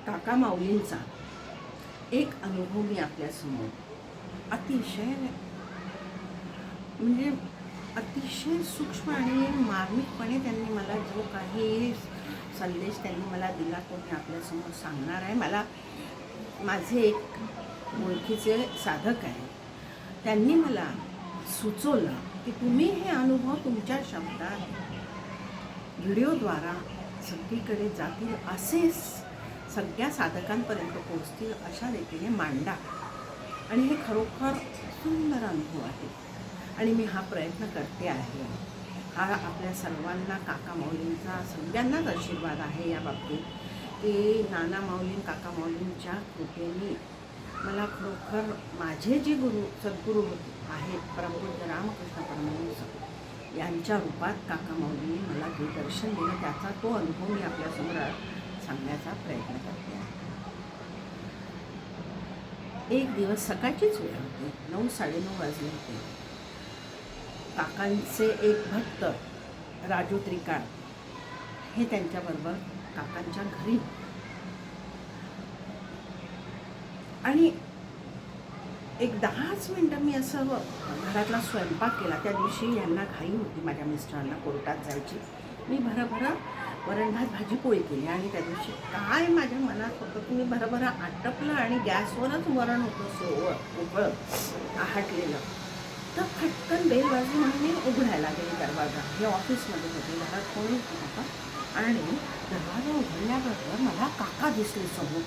काका माऊलींचा एक अनुभव मी आपल्यासमोर अतिशय म्हणजे अतिशय सूक्ष्म आणि मार्मिकपणे त्यांनी मला जो काही संदेश त्यांनी मला दिला तो मी आपल्यासमोर सांगणार आहे. मला माझे एक ओळखीचे साधक आहे, त्यांनी मला सुचवलं की तुम्ही हे अनुभव तुमच्या शब्दात व्हिडिओद्वारा सगळीकडे जातील, असेच सगळ्या साधकांपर्यंत पोहोचतील अशा रीतीने मांडा. आणि हे खरोखर सुंदर अनुभव आहे आणि मी हा प्रयत्न करते आहे. हा आपल्या सर्वांना काका माऊलींचा सगळ्यांनाच आशीर्वाद आहे या बाबतीत की नाना माऊली काका माऊलींच्या कृपेने मला खरोखर माझे जे सद्गुरू आहेत परमपूज्य रामकृष्ण परमहंस यांच्या रूपात काका माऊलींनी मला जे दर्शन दिलं त्याचा तो अनुभव मी आपल्यासमोर सांगण्याचा प्रयत्न करते आहे. एक दिवस सकाळचीच वेळ होती, 9-9:30 वाजले होते. काकांचे एक भक्त राजू त्रिकाळ हे त्यांच्याबरोबर काकांच्या घरी आणि एक 10 मिनटं मी असं घरातला स्वयंपाक केला. त्या दिवशी यांना घाई होती, माझ्या मिस्टरांना कोर्टात जायची. मी भरभरा वरण भात भाजी पोळी केली आणि त्या दिवशी काय माझ्या मनात होतं की मी भरभरा आटपलं आणि गॅसवरच वरण होतं उकळत आहाटलेलं. तर खटकन बेल वाजली म्हणून मी उघडायला गेली दरवाजा. हे ऑफिसमध्ये होते, घरात कोणीच नव्हतं आणि दरवाजा उघडल्याबरोबर मला काका दिसले समोर.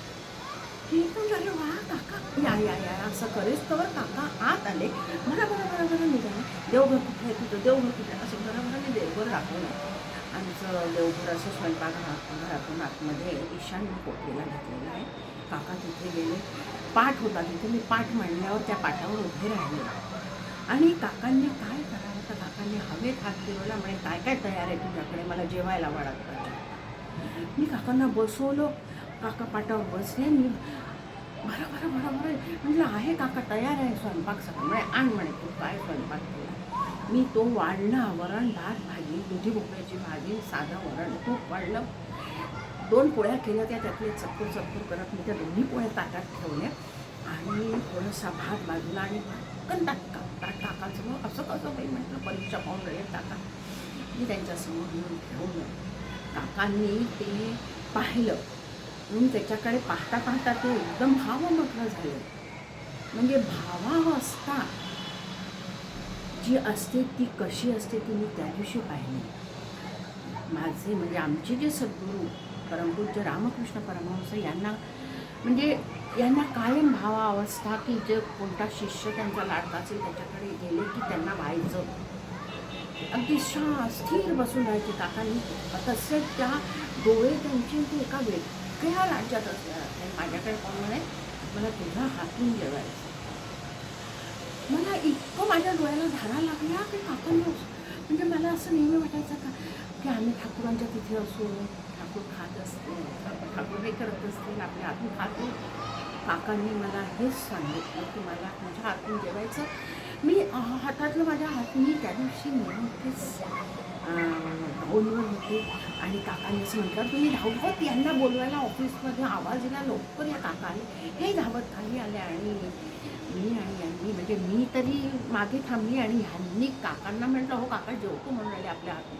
मी पण झालं, वा काका या या या असं करेच तर काका आत आले. बरं निघाले. देवघर कुठे आहे तुझं, देवघर कुठे आहे असं बरोबर मी देवघर दाखवलं. आमचं देवघर असं स्वयंपाकघरातून आतमध्ये ईशान्य कोपऱ्याला घेतलेलं आहे. काका तिथे गेले. पाठ होता तिथे, मी पाठ मांडल्यावर त्या पाठावर उभे राहिले आणि काकांनी काय करावं तर काकांनी हवेत हात फिरवला. म्हणे काय काय तयार आहे तुझ्याकडे, मला जेवायला वाढत पाहिजे. मी काकांना बसवलं. काका पाटावर बसले. मी बरं म्हटलं आहे काका तयार आहे स्वयंपाक सगळं. म्हणे आण म्हणे तू काय स्वयंपाक केला. मी तो वाढला, वरण भात भाजी, दुधी भोपळ्याची भाजी, साधं वरण तूप वाढलं. 2 पोळ्या केल्या त्यातले चक्कर करत मी त्या दोन्ही पोळ्या ताटात ठेवल्या आणि थोडासा भात बाजूला आणि पटकन काकाचं मग असं कसं बाई म्हटलं परीक्षा पाहून राहिले काका. मी त्यांच्यासमोर येऊन ठेवलं. काकांनी ते पाहिलं म्हणून त्याच्याकडे पाहता पाहता ते एकदम भावमग्न झालं. म्हणजे भावावस्था जी असते ती कशी असते ती मी त्या दिवशी पाहिली. माझे म्हणजे आमचे जे सद्गुरू परमपूज्य रामकृष्ण परमहंस यांना कायम भावावस्था की जे कोणता शिष्य त्यांचा लाडका असेल त्याच्याकडे गेले की त्यांना व्हायचं. अगदी स्थिर बसून राहायचे काकांनी. तसे त्या डोळे त्यांचे ते एका वेगळ्या राज्यात असल्या. माझ्याकडे कोण म्हणे मला तुझ्या हातून जेवायचं. मला इतकं माझ्या डोळ्याला धारा लागल्या की काकांनी म्हणजे मला असं नेहमी वाटायचं का की आम्ही ठाकूरांच्या तिथे असू, ठाकूर खात असतील, ठाकूर हे करत असतील, आपल्या हातून खातो. काकांनी मला हेच सांगितलं की मला तुझ्या हातून जेवायचं. मी हातातलं माझ्या हातून त्या दिवशी नेमकेच धावूनवर होते आणि काकांनी असं म्हटलं तुम्ही धावत यांना बोलवायला ऑफिसमध्ये आवाज दिला, लवकर या काका आले. हे धावत खाली आले आणि यांनी म्हणजे मी तरी मागे थांबली आणि ह्यांनी काकांना म्हटलं हो काका जेवतो म्हणून राहिले आपल्या हातून.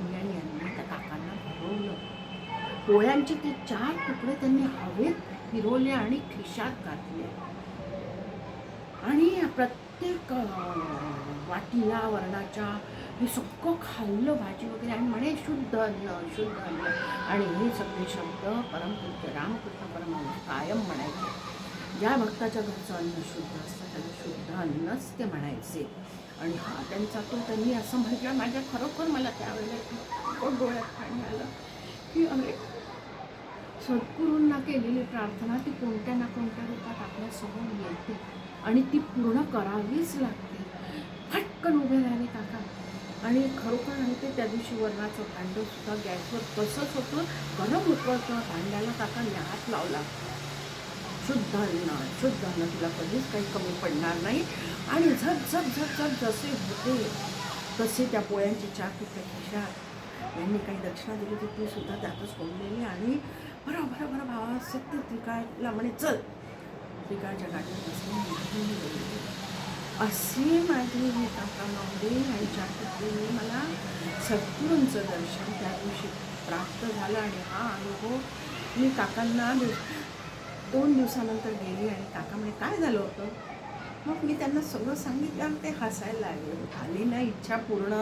मी आणि यांनी त्या काकांना भरवलं. पोळ्यांचे ते 4 तुकडे त्यांनी हवेत फिरवले आणि खिशात घातले आणि प्रत्येक वाटीला वरणाच्या हे सगळं खाल्लं भाजी वगैरे आणि म्हणे शुद्ध अन्न आणि हे सगळे शब्द परमपूज्य रामकृष्ण परमहंस कायम म्हणायचे. ज्या भक्ताच्या घरचं अन्न शुद्ध असतं त्याला शुद्ध अन्नच ते म्हणायचे. आणि हा त्यांचा तो त्यांनी असं म्हटलं माझ्या खरोखर मला त्यावेळेला डोळ्यात पाणी आलं की अरे सद्गुरूंना केलेली प्रार्थना ती कोणत्या ना कोणत्या रूपात आपल्यासमोर येते आणि ती पूर्ण करावीच लागते. फटकन उभे राहिले काका आणि खरोखर आणि ते त्या दिवशी वरणाचं भांडं सुद्धा गॅसवर तसंच होतं, गरम उकळतं. भांड्याला काकांनी हात लावला. शुद्ध अन्न तुला कधीच काही कमी पडणार नाही. आणि झप जसे होते तसे त्या पोळ्यांची 4 तुकडे खिशात. यांनी काही दक्षिणा दिली होती ती सुद्धा त्यातच कोंडलेली आणि बरं भावा सत्य त्रिकाळला म्हणे चल, त्रिकाळच्या गाडीवर बसले आणि गेले. असे माझे काका मावडे यांच्या कृपेने मला सद्गुरूंचं दर्शन त्या दिवशी प्राप्त झालं. आणि हा अनुभव मी काकांना 2 दिवसानंतर गेली आणि काका म्हणे काय झालं होतं. मग मी त्यांना सगळं सांगितलं. ते हसायला लागले. झाली ना इच्छा पूर्ण.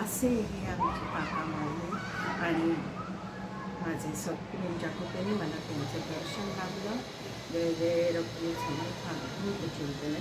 असे हे आमचे काका मावळे आणि माझे सद्गुरूंच्या कृपेने मला त्यांचं दर्शन लागलं. जय जय रघुवीर समर्थ चिंतन.